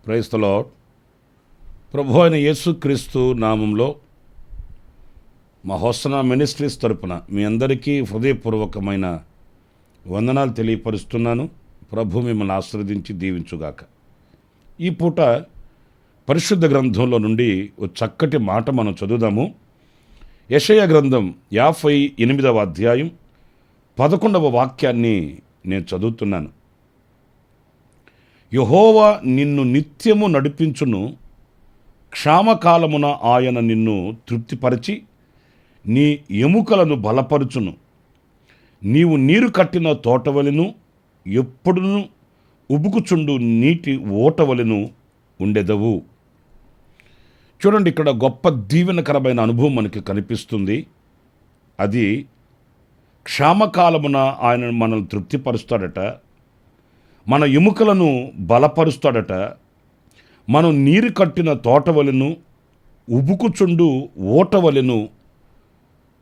Praise the lord. ప్రభు అయిన యేసుక్రీస్తు నామంలో మా హోసనా మినిస్ట్రీస్ తరపున మీ అందరికీ హృదయపూర్వకమైన వందనాలు తెలియపరుస్తున్నాను. ప్రభు మిమ్మల్ని ఆశీర్వదించి దీవించుగాక. ఈ పూట పరిశుద్ధ గ్రంథంలో నుండి ఒక చక్కటి మాట మనం చదువుదాము. యెషయా గ్రంథం 58వ అధ్యాయం 11వ వాక్యాన్ని నేను చదువుతున్నాను. యెహోవా నిన్ను నిత్యము నడిపించును, క్షామకాలమున ఆయన నిన్ను తృప్తిపరిచి నీ ఎముకలను బలపరుచును. నీవు నీరు కట్టిన తోటవలెను, ఎప్పుడును ఉబుకుచుండు నీటి ఓటవలెను ఉండెదవు. చూడండి, ఇక్కడ గొప్ప దీవెనకరమైన అనుభవం మనకి కనిపిస్తుంది. అది క్షామకాలమున ఆయన మనల్ని తృప్తిపరుస్తాడట, మన ఎముకలను బలపరుస్తాడట. మనం నీరు కట్టిన తోటవలెను, ఉబుకుచుండు ఓటవలెను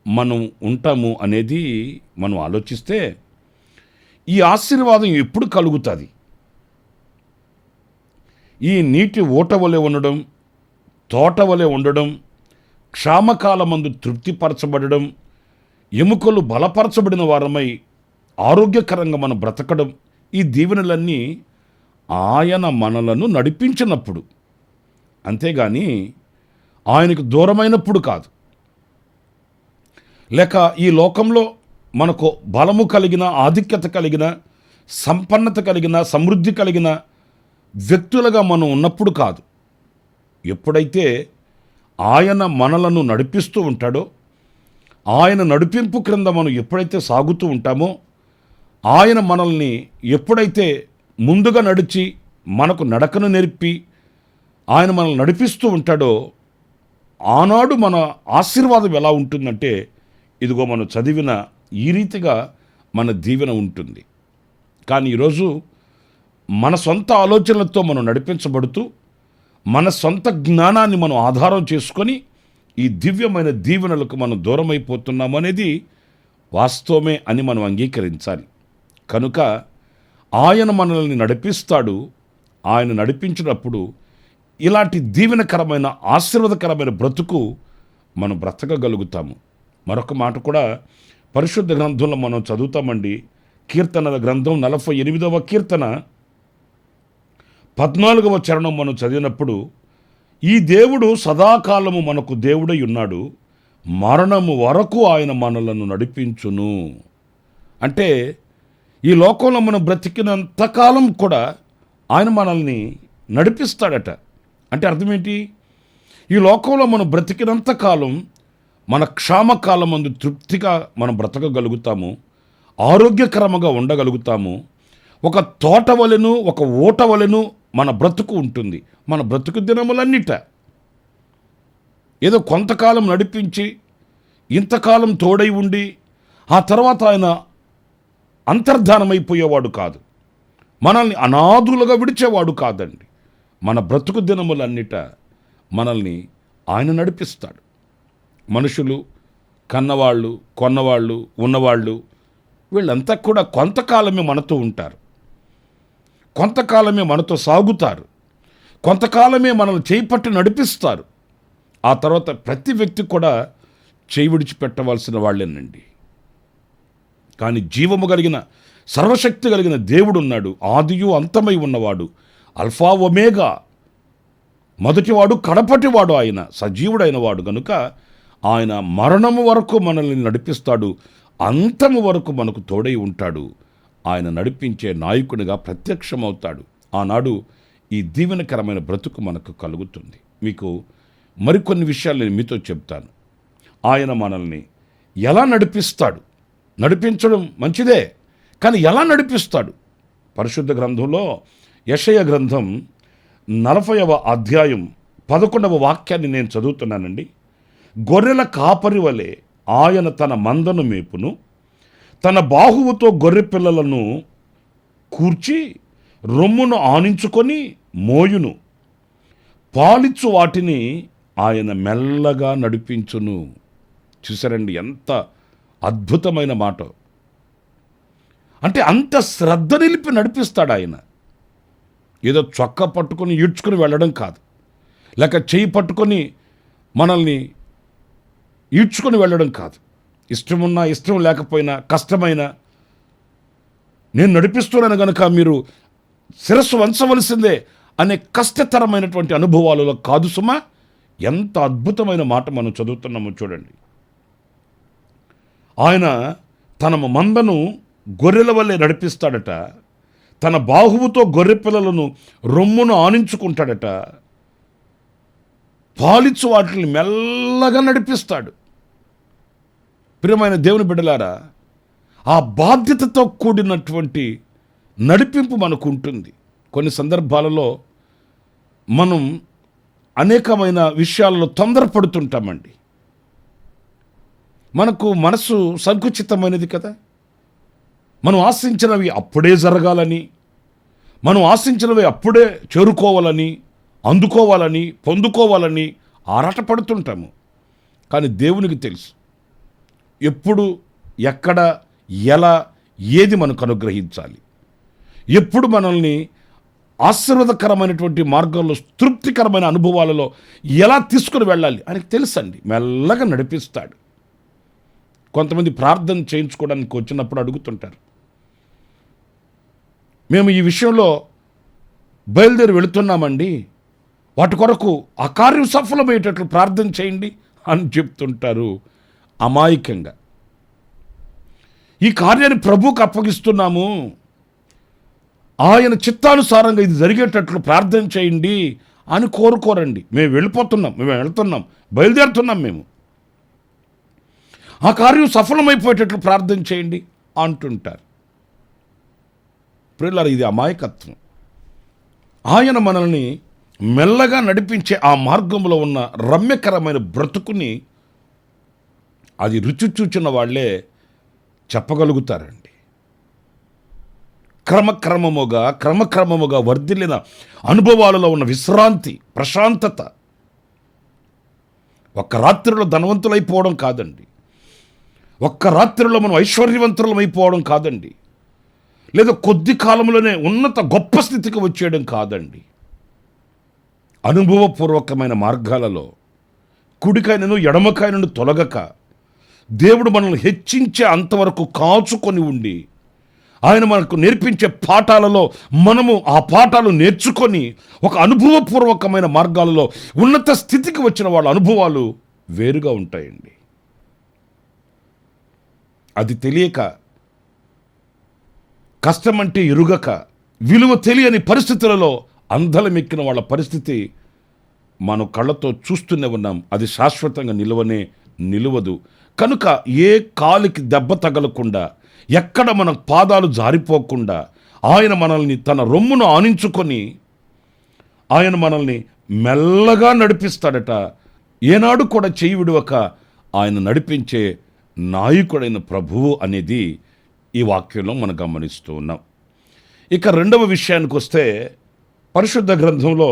మనం ఉంటాము అనేది మనం ఆలోచిస్తే ఈ ఆశీర్వాదం ఎప్పుడు కలుగుతుంది? ఈ నీటి ఓటవలె ఉండడం, తోటవలె ఉండడం, క్షామకాలమందు తృప్తిపరచబడడం, ఎముకలు బలపరచబడిన వారమై ఆరోగ్యకరంగా మనం బ్రతకడం, ఈ దీవెనలన్నీ ఆయన మనలను నడిపించినప్పుడు, అంతేగాని ఆయనకు దూరమైనప్పుడు కాదు. లేక ఈ లోకంలో మనకు బలము కలిగిన, ఆధిక్యత కలిగిన, సంపన్నత కలిగిన, సమృద్ధి కలిగిన వ్యక్తులుగా మనం ఉన్నప్పుడు కాదు. ఎప్పుడైతే ఆయన మనలను నడిపిస్తూ ఉంటాడో, ఆయన నడిపింపు క్రింద మనం ఎప్పుడైతే సాగుతూ ఉంటామో, ఆయన మనల్ని ఎప్పుడైతే ముందుగా నడిచి మనకు నడకను నేర్పి ఆయన మనల్ని నడిపిస్తూ ఉంటాడో, ఆనాడు మన ఆశీర్వాదం ఎలా ఉంటుందంటే, ఇదిగో మనం చదివిన ఈ రీతిగా మన దీవెన ఉంటుంది. కానీ ఈరోజు మన సొంత ఆలోచనలతో మనం నడిపించబడుతూ, మన సొంత జ్ఞానాన్ని మనం ఆధారం చేసుకొని ఈ దివ్యమైన దీవెనలకు మనం దూరం అయిపోతున్నాము అనేది వాస్తవమే అని మనం అంగీకరించాలి. కనుక ఆయన మనల్ని నడిపిస్తాడు. ఆయన నడిపించినప్పుడు ఇలాంటి దీవెనకరమైన, ఆశీర్వాదకరమైన బ్రతుకు మనం బ్రతకగలుగుతాము. మరొక మాట కూడా పరిశుద్ధ గ్రంథంలో మనం చదువుతామండి. కీర్తనల గ్రంథం 48వ కీర్తన 14వ చరణం మనం చదివినప్పుడు, ఈ దేవుడు సదాకాలము మనకు దేవుడై ఉన్నాడు, మరణము వరకు ఆయన మనలను నడిపించును. అంటే ఈ లోకంలో మనం బ్రతికినంతకాలం కూడా ఆయన మనల్ని నడిపిస్తాడట. అంటే అర్థం ఏంటి? ఈ లోకంలో మనం బ్రతికినంతకాలం మన క్షామకాలం మందు తృప్తిగా మనం బ్రతకగలుగుతాము, ఆరోగ్యకరంగా ఉండగలుగుతాము. ఒక తోట వలెను, ఒక ఊట వలెను మన బ్రతుకు ఉంటుంది. మన బ్రతుకు దినములన్నిట ఏదో కొంతకాలం నడిపించి, ఇంతకాలం తోడై ఉండి ఆ తర్వాత ఆయన అంతర్ధానమైపోయేవాడు కాదు. మనల్ని అనాథులుగా విడిచేవాడు కాదండి. మన బ్రతుకు దినములన్నిట మనల్ని ఆయన నడిపిస్తాడు. మనుషులు, కన్నవాళ్ళు, కొన్నవాళ్ళు, ఉన్నవాళ్ళు, వీళ్ళంతా కూడా కొంతకాలమే మనతో ఉంటారు, కొంతకాలమే మనతో సాగుతారు, కొంతకాలమే మనల్ని చేపట్టి నడిపిస్తారు. ఆ తర్వాత ప్రతి వ్యక్తి కూడా చేయి విడిచిపెట్టవలసిన వాళ్ళేనండి. కానీ జీవము కలిగిన, సర్వశక్తి కలిగిన దేవుడు ఉన్నాడు. ఆదియు అంతమై ఉన్నవాడు, అల్ఫా ఒమేగా, మొదటివాడు కడపటివాడు, ఆయన సజీవుడైన వాడు కనుక ఆయన మరణము వరకు మనల్ని నడిపిస్తాడు, అంతము వరకు మనకు తోడై ఉంటాడు. ఆయన నడిపించే నాయకునిగా ప్రత్యక్షమవుతాడు. ఆనాడు ఈ దీవెనకరమైన బ్రతుకు మనకు కలుగుతుంది. మీకు మరికొన్ని విషయాలు నేను మీతో చెప్తాను. ఆయన మనల్ని ఎలా నడిపిస్తాడు? నడిపించడం మంచిదే, కానీ ఎలా నడిపిస్తాడు? పరిశుద్ధ గ్రంథంలో యెషయా గ్రంథం 40వ అధ్యాయం 11వ వాక్యాన్ని నేను చదువుతున్నానండి. గొర్రెల కాపరి వలె ఆయన తన మందను మేపును, తన బాహువుతో గొర్రె పిల్లలను కూర్చి రొమ్మును ఆనించుకొని మోయును, పాలిచ్చు వాటిని ఆయన మెల్లగా నడిపించును. చూసారండి ఎంత అద్భుతమైన మాట. అంటే అంత శ్రద్ధ నిలిపి నడిపిస్తాడు ఆయన. ఏదో చొక్కా పట్టుకొని ఈడ్చుకుని వెళ్ళడం కాదు, లేక చేయి పట్టుకొని మనల్ని ఈడ్చుకొని వెళ్ళడం కాదు. ఇష్టమున్నా ఇష్టం లేకపోయినా కష్టమైనా నేను నడిపిస్తున్నాను కనుక మీరు శిరస్సు వంచవలసిందే అనే కష్టతరమైనటువంటి అనుభవాలలో కాదు సుమా. ఎంత అద్భుతమైన మాట మనం చదువుతున్నామో చూడండి. ఆయన తన మందను గొర్రెల వల్లే నడిపిస్తాడట, తన బాహువుతో గొర్రె పిల్లలను రొమ్మును ఆనించుకుంటాడట, పాలిచ్చు వాటిని మెల్లగా నడిపిస్తాడు. ప్రియమైన దేవుని బిడ్డలారా, ఆ బాధ్యతతో కూడినటువంటి నడిపింపు మనకు ఉంటుంది. కొన్ని సందర్భాలలో మనం అనేకమైన విషయాల్లో తొందరపడుతుంటామండి. మనకు మనసు సంకుచితమైనది కదా. మనం ఆశించినవి అప్పుడే జరగాలని, మనం ఆశించినవి అప్పుడే చేరుకోవాలని, అందుకోవాలని, పొందుకోవాలని ఆరాటపడుతుంటాము. కానీ దేవునికి తెలుసు ఎప్పుడు, ఎక్కడ, ఎలా, ఏది మనకు అనుగ్రహించాలి, ఎప్పుడు మనల్ని ఆశీర్వాదకరమైనటువంటి మార్గంలో, తృప్తికరమైన అనుభవాలలో ఎలా తీసుకుని వెళ్ళాలి ఆయనకు తెలుసండి. మెల్లగా నడిపిస్తాడు. కొంతమంది ప్రార్థన చేయించుకోవడానికి వచ్చినప్పుడు అడుగుతుంటారు, మేము ఈ విషయంలో బయలుదేరి వెళుతున్నామండి, వాటి కొరకు ఆ కార్యం సఫలమయ్యేటట్లు ప్రార్థన చేయండి అని చెప్తుంటారు అమాయకంగా. ఈ కార్యాన్ని ప్రభువుకు అప్పగిస్తున్నాము, ఆయన చిత్తానుసారంగా ఇది జరిగేటట్లు ప్రార్థన చేయండి అని కోరుకోరండి. మేము వెళ్ళిపోతున్నాం, మేము వెళ్తున్నాం, బయలుదేరుతున్నాం, మేము ఆ కార్యం సఫలమైపోయేటట్లు ప్రార్థన చేయండి అంటుంటారు. ప్రియులారా, ఇది అమాయకత్వం. ఆయన మనల్ని మెల్లగా నడిపించే ఆ మార్గంలో ఉన్న రమ్యకరమైన బ్రతుకుని అది రుచి చూచిన వాళ్ళే చెప్పగలుగుతారండి. క్రమక్రమముగా వర్ధిల్లిన అనుభవాలలో ఉన్న విశ్రాంతి, ప్రశాంతత ఒక్క రాత్రిలో ధనవంతులైపోవడం కాదండి, ఒక్క రాత్రిలో మనం ఐశ్వర్యవంతులమైపోవడం కాదండి, లేదా కొద్ది కాలంలోనే ఉన్నత గొప్ప స్థితికి వచ్చేయడం కాదండి. అనుభవపూర్వకమైన మార్గాలలో కుడికైనను ఎడమకైనను తొలగక దేవుడు మనల్ని హెచ్చించే అంతవరకు కాచుకొని ఉండి, ఆయన మనకు నేర్పించే పాఠాలలో మనము ఆ పాఠాలు నేర్చుకొని ఒక అనుభవపూర్వకమైన మార్గాలలో ఉన్నత స్థితికి వచ్చిన వాళ్ళ అనుభవాలు వేరుగా ఉంటాయండి. అది తెలియక, కష్టమంటే ఎరుగక, విలువ తెలియని పరిస్థితులలో అందలమెక్కిన వాళ్ళ పరిస్థితి మనం కళ్ళతో చూస్తూనే ఉన్నాం. అది శాశ్వతంగా నిలవదు. కనుక ఏ కాలికి దెబ్బ తగలకుండా, ఎక్కడ మన పాదాలు జారిపోకుండా ఆయన మనల్ని తన రొమ్మును ఆనించుకొని ఆయన మనల్ని మెల్లగా నడిపిస్తాడట. ఏనాడు కూడా చేయి విడవక ఆయన నడిపించే నాయకుడైన ప్రభువు అనేది ఈ వాక్యంలో మనం గమనిస్తూ ఉన్నాం. ఇక రెండవ విషయానికి వస్తే, పరిశుద్ధ గ్రంథంలో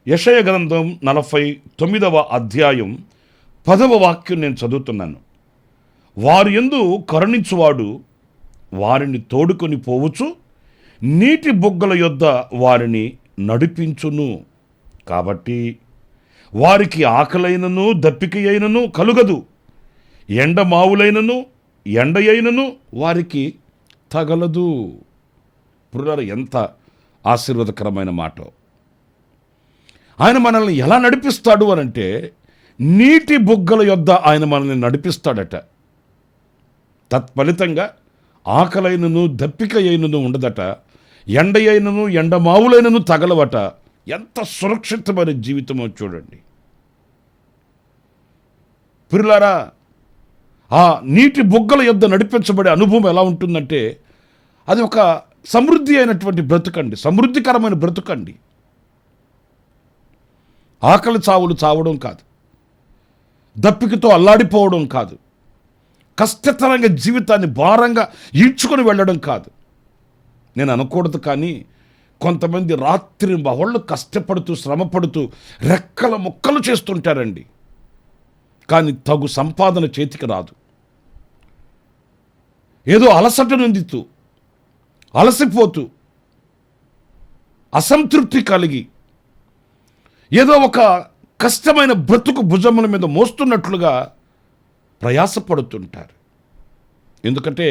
యెషయా గ్రంథం 49వ అధ్యాయం 10వ వాక్యం నేను చదువుతున్నాను. వారి యందు కరుణించువాడు వారిని తోడుకొని పోవచ్చు, నీటి బుగ్గల యొద్ద వారిని నడిపించును. కాబట్టి వారికి ఆకలైనను దప్పిక అయినను కలుగదు, ఎండమావులైనను ఎండయైనను వారికి తగలదు. పురులారా, ఎంత ఆశీర్వాదకరమైన మాట. ఆయన మనల్ని ఎలా నడిపిస్తాడు అనంటే, నీటి బుగ్గల యొద్ద ఆయన మనల్ని నడిపిస్తాడట. తత్ఫలితంగా ఆకలైనను దప్పిక అయినను ఉండదట, ఎండయైనను ఎండమావులైనను తగలవట. ఎంత సురక్షితమైన జీవితమో చూడండి. ప్రియులారా, ఆ నీటి బుగ్గల యొద్ద నడిపించబడే అనుభవం ఎలా ఉంటుందంటే, అది ఒక సమృద్ధి అయినటువంటి బ్రతుకండి, సమృద్ధికరమైన బ్రతుకండి. ఆకలి చావులు చావడం కాదు, దప్పికతో అల్లాడిపోవడం కాదు, కష్టతరంగా జీవితాన్ని భారంగా ఈడ్చుకొని వెళ్ళడం కాదు. నేను అనకూడదు, కానీ కొంతమంది రాత్రి బహళ్ళు కష్టపడుతూ శ్రమపడుతూ రెక్కల ముక్కలు చేస్తుంటారండి, కానీ తగు సంపాదన చేతికి రాదు. ఏదో అలసట నొందుతూ, అలసిపోతూ, అసంతృప్తి కలిగి, ఏదో ఒక కష్టమైన బ్రతుకు భుజముల మీద మోస్తున్నట్లుగా ప్రయాసపడుతుంటారు. ఎందుకంటే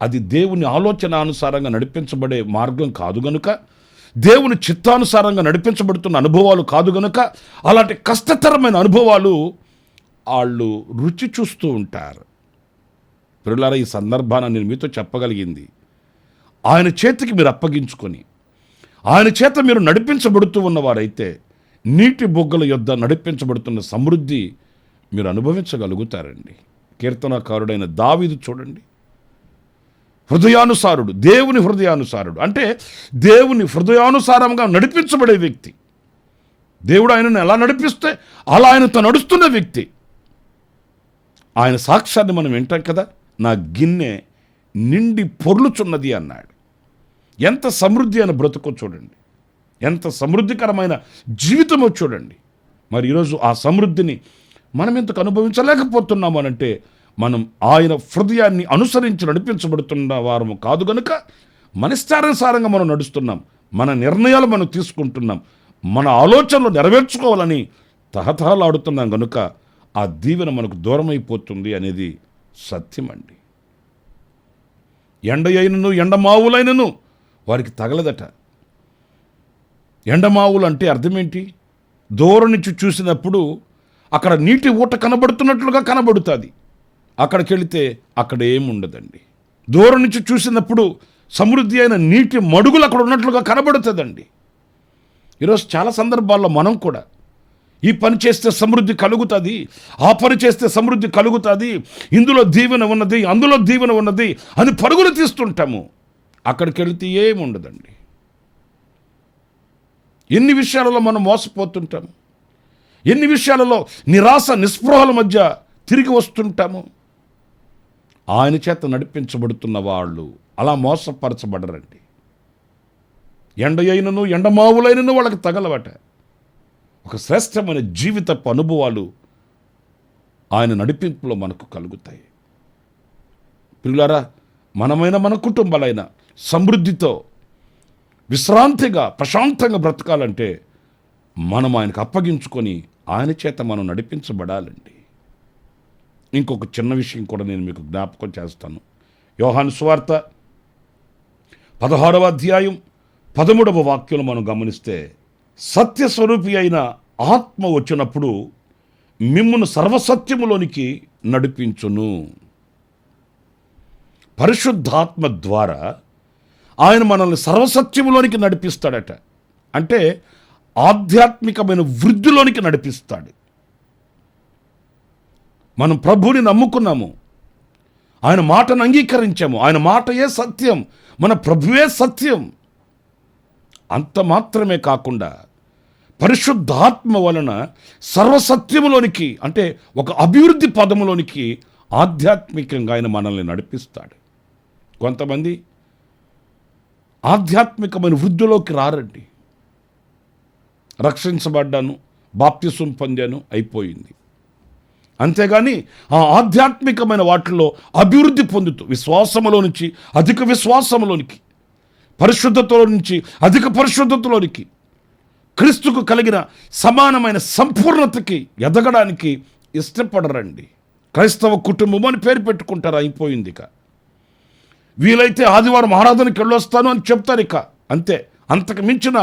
అది దేవుని ఆలోచనానుసారంగా నడిపించబడే మార్గం కాదు గనుక, దేవుని చిత్తానుసారంగా నడిపించబడుతున్న అనుభవాలు కాదు గనుక, అలాంటి కష్టతరమైన అనుభవాలు వాళ్ళు రుచి చూస్తూ ఉంటారు. పిల్లలారా, ఈ సందర్భాన్ని నేను మీతో చెప్పగలిగింది, ఆయన చేతికి మీరు అప్పగించుకొని ఆయన చేత మీరు నడిపించబడుతూ ఉన్నవారైతే నీటి బొగ్గల యొద్ద నడిపించబడుతున్న సమృద్ధి మీరు అనుభవించగలుగుతారండి. కీర్తనకారుడైన దావీదు చూడండి, హృదయానుసారుడు, దేవుని హృదయానుసారుడు, అంటే దేవుని హృదయానుసారంగా నడిపించబడే వ్యక్తి. దేవుడు ఆయనను ఎలా నడిపిస్తే అలా ఆయనతో నడుస్తున్న వ్యక్తి. ఆయన సాక్ష్యాన్ని మనం వింటాం కదా, నా గిన్నె నిండి పొర్లుచున్నది అన్నాడు. ఎంత సమృద్ధి అయిన బ్రతుకో చూడండి, ఎంత సమృద్ధికరమైన జీవితమో చూడండి. మరి ఈరోజు ఆ సమృద్ధిని మనం ఎందుకు అనుభవించలేకపోతున్నాము అనంటే, మనం ఆయన హృదయాన్ని అనుసరించి నడిపించబడుతున్న వారము కాదు గనుక, మన ఇష్టానుసారంగా మనం నడుస్తున్నాం, మన నిర్ణయాలు మనం తీసుకుంటున్నాం, మన ఆలోచనలు నెరవేర్చుకోవాలని తహతహలాడుతున్నాం గనుక ఆ దీవెన మనకు దూరమైపోతుంది అనేది సత్యమండి. ఎండ అయినను ఎండమావులైనను వారికి తగలదట. ఎండమావులు అంటే అర్థం ఏంటి? దూరం నుంచి చూసినప్పుడు అక్కడ నీటి ఊట కనబడుతున్నట్లుగా కనబడుతుంది, అక్కడికి వెళితే అక్కడ ఏముండదండి. దూరం నుంచి చూసినప్పుడు సమృద్ధి అయిన నీటి మడుగులు అక్కడ ఉన్నట్లుగా కనబడుతుందండి. ఈరోజు చాలా సందర్భాల్లో మనం కూడా ఈ పని చేస్తే సమృద్ధి కలుగుతుంది, ఆ పని చేస్తే సమృద్ధి కలుగుతుంది, ఇందులో దీవెన ఉన్నది, అందులో దీవెన ఉన్నది అని పరుగులు తీస్తుంటాము. అక్కడికి వెళితే ఏముండదండి. ఎన్ని విషయాలలో మనం మోసపోతుంటాము, ఎన్ని విషయాలలో నిరాశ నిస్పృహల మధ్య తిరిగి వస్తుంటాము. ఆయన చేత నడిపించబడుతున్న వాళ్ళు అలా మోసపరచబడరండి. ఎండ అయినను ఎండమావులైనను వాళ్ళకి తగలవట. ఒక శ్రేష్టమైన జీవితపు అనుభవాలు ఆయన నడిపింపులో మనకు కలుగుతాయి. పిల్లారా, మనమైన మన కుటుంబాలైన సమృద్ధితో విశ్రాంతిగా ప్రశాంతంగా బ్రతకాలంటే మనం ఆయనకు అప్పగించుకొని ఆయన చేత మనం నడిపించబడాలండి. ఇంకొక చిన్న విషయం కూడా నేను మీకు జ్ఞాపకం చేస్తాను. యోహాను సువార్త 16వ అధ్యాయం 13వ వాక్యం మనం గమనిస్తే, సత్యస్వరూపి అయిన ఆత్మ వచ్చినప్పుడు మిమ్మును సర్వసత్యములోనికి నడిపించును. పరిశుద్ధాత్మ ద్వారా ఆయన మనల్ని సర్వసత్యములోనికి నడిపిస్తాడట. అంటే ఆధ్యాత్మికమైన వృద్ధిలోనికి నడిపిస్తాడు. మనం ప్రభువుని నమ్ముకున్నాము, ఆయన మాటను అంగీకరించాము, ఆయన మాటయే సత్యం, మన ప్రభువే సత్యం. అంత మాత్రమే కాకుండా పరిశుద్ధాత్మ వలన సర్వసత్యములోనికి, అంటే ఒక అభివృద్ధి పదములోనికి ఆధ్యాత్మికంగా ఆయన మనల్ని నడిపిస్తాడు. కొంతమంది ఆధ్యాత్మికమైన వృద్ధిలోకి రారండి. రక్షించబడ్డాను, బాప్తిసం పొందాను, అయిపోయింది. అంతేగాని ఆ ఆధ్యాత్మికమైన వాటిల్లో అభివృద్ధి పొందుతూ విశ్వాసములో నుంచి అధిక విశ్వాసములోనికి, పరిశుద్ధతలో నుంచి అధిక పరిశుద్ధతలోనికి, క్రీస్తుకు కలిగిన సమానమైన సంపూర్ణతకి ఎదగడానికి ఇష్టపడరండి. క్రైస్తవ కుటుంబం అని పేరు పెట్టుకుంటారు, అయిపోయింది. ఇక వీలైతే ఆదివారం ఆరాధనకి వెళ్ళొస్తాను అని చెప్తారు, ఇక అంతే. అంతకు మించిన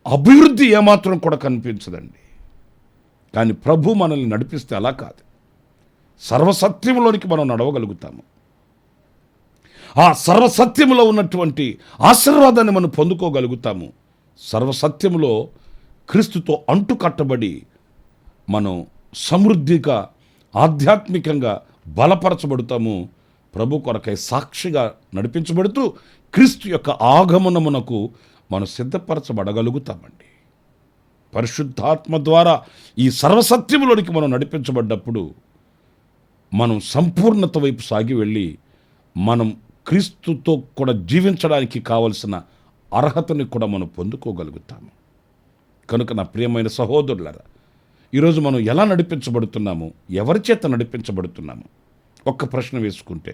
అభివృద్ధి ఏమాత్రం కూడా కనిపించదండి. కానీ ప్రభు మనల్ని నడిపిస్తే అలా కాదు, సర్వసత్యంలోనికి మనం నడవగలుగుతాము. ఆ సర్వసత్యములో ఉన్నటువంటి ఆశీర్వాదాన్ని మనం పొందుకోగలుగుతాము. సర్వసత్యములో క్రీస్తుతో అంటు కట్టబడి మనం సమృద్ధిగా ఆధ్యాత్మికంగా బలపరచబడతాము. ప్రభు కొరకై సాక్షిగా నడిపించబడుతూ క్రీస్తు యొక్క ఆగమనమునకు మనం సిద్ధపరచబడగలుగుతామండి. పరిశుద్ధాత్మ ద్వారా ఈ సర్వసత్యములోనికి మనం నడిపించబడ్డప్పుడు మనం సంపూర్ణత వైపు సాగి వెళ్ళి మనం క్రీస్తుతో కూడా జీవించడానికి కావలసిన అర్హతని కూడా మనం పొందుకోగలుగుతాము. కనుక నా ప్రియమైన సహోదరులారా, ఈరోజు మనం ఎలా నడిపించబడుతున్నాము, ఎవరి చేత నడిపించబడుతున్నాము? ఒక్క ప్రశ్న వేసుకుంటే,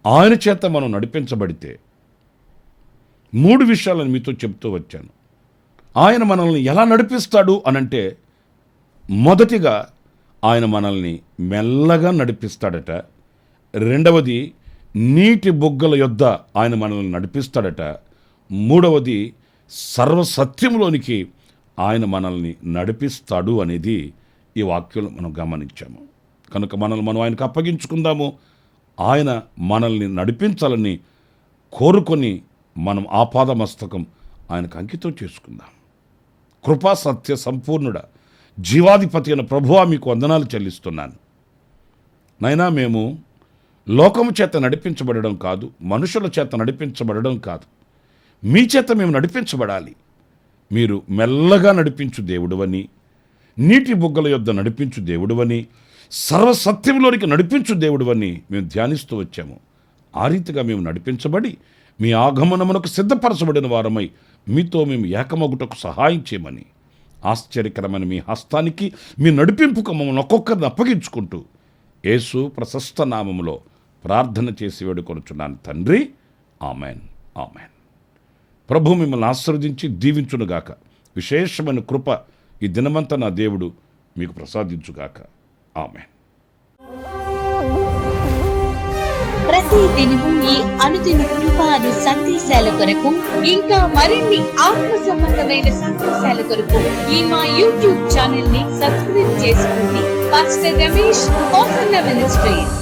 ఆయన చేత మనం నడిపించబడితే 3 విషయాలను మీతో చెప్తూ వచ్చాను. ఆయన మనల్ని ఎలా నడిపిస్తాడు అనంటే, మొదటిగా ఆయన మనల్ని మెల్లగా నడిపిస్తాడట. రెండవది, నీటి బుగ్గల యొద్ద ఆయన మనల్ని నడిపిస్తాడట. మూడవది, సర్వసత్యంలోనికి ఆయన మనల్ని నడిపిస్తాడు అనేది ఈ వాక్యంలో మనం గమనించాము. కనుక మనల్ని మనం ఆయనకు అప్పగించుకుందాము. ఆయన మనల్ని నడిపించాలని కోరుకొని మనం ఆపాదమస్తకం ఆయనకు అంకితం చేసుకుందాం. కృపా సత్య సంపూర్ణుడ జీవాధిపతి అయిన ప్రభువా, మీకు వందనాలు చెల్లిస్తున్నాను. నైనా మేము లోకము చేత నడిపించబడడం కాదు, మనుషుల చేత నడిపించబడడం కాదు, మీ చేత మేము నడిపించబడాలి. మీరు మెల్లగా నడిపించు దేవుడువని, నీటి బుగ్గల యొద్ద నడిపించు దేవుడువని, సర్వసత్యంలోనికి నడిపించు దేవుడువని మేము ధ్యానిస్తూ వచ్చాము. ఆ రీతిగా మేము నడిపించబడి మీ ఆగమనమునకు సిద్ధపరచబడిన వారమై మీతో మేము ఏకమగుటకు సహాయం చేయమని ఆశ్చర్యకరమైన మీ హస్తానికి, మీ నడిపింపుకు మమ్మల్ని ఒక్కొక్కరిని అప్పగించుకుంటూ యేసు ప్రశస్త నామములో ప్రార్థన చేసి వేడుకొనుచున్నాను తండ్రి. Amen, amen. ప్రభు మిమ్మల్ని ఆశీర్వదించి దీవించునుగాక. విశేషమైన కృప ఈ దినమంతా నా దేవుడు మీకు ప్రసాదించుగాక. ఆమెన్. ప్రతి దినము ఈ అనుదిన కృపాను సందేశాల కొరకు, ఇంకా మరిన్ని ఆత్మ సంబంధమైన సందేశాల కొరకు ఈ మా యూట్యూబ్ ఛానల్ ని సబ్స్క్రైబ్ చేసుకోండి. Pastor Ramesh ministries.